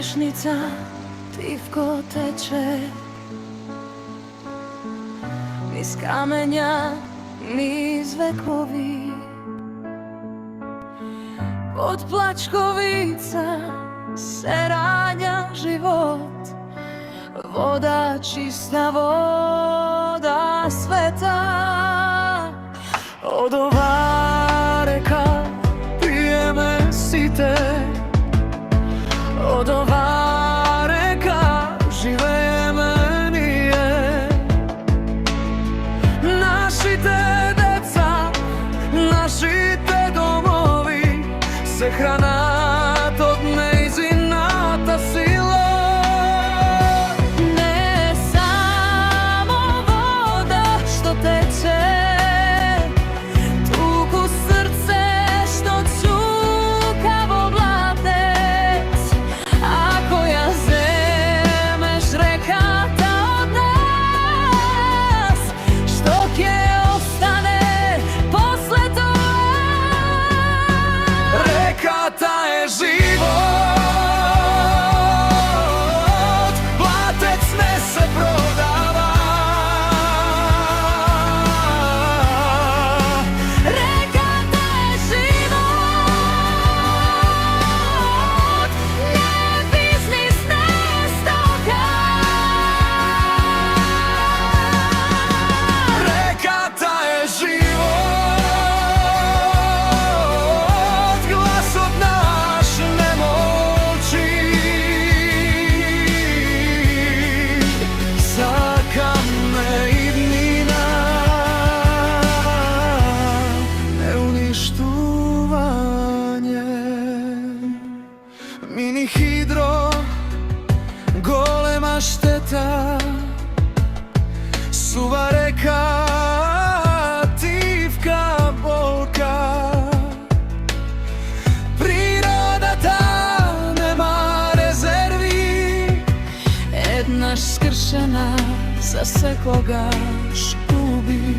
smešnica tivko teče, niz kamenja, niz vekovi. Od plačkovica se rađa život, voda čista, voda sveta. Od ova reka pije me site, od ova reka žive menije. Naši te deca, naši te domovi se hranat od neizinata silo. Ne samo voda što teče, tuku srce što cukavo blatec. Ako ja zemeš rekata od nas, što kje ostane posle toga. Rekata je život, blatec ne se prodava. Rekata je život, ne biznis, ne stoka. Rekata je život, glas od naš nemoći. Za kame i dnina neuništuvanje. Mini hidro, golema šteta, suva reka, tivka bolka. Priroda ta nema rezervi, jedna skršena zasekloga škubi.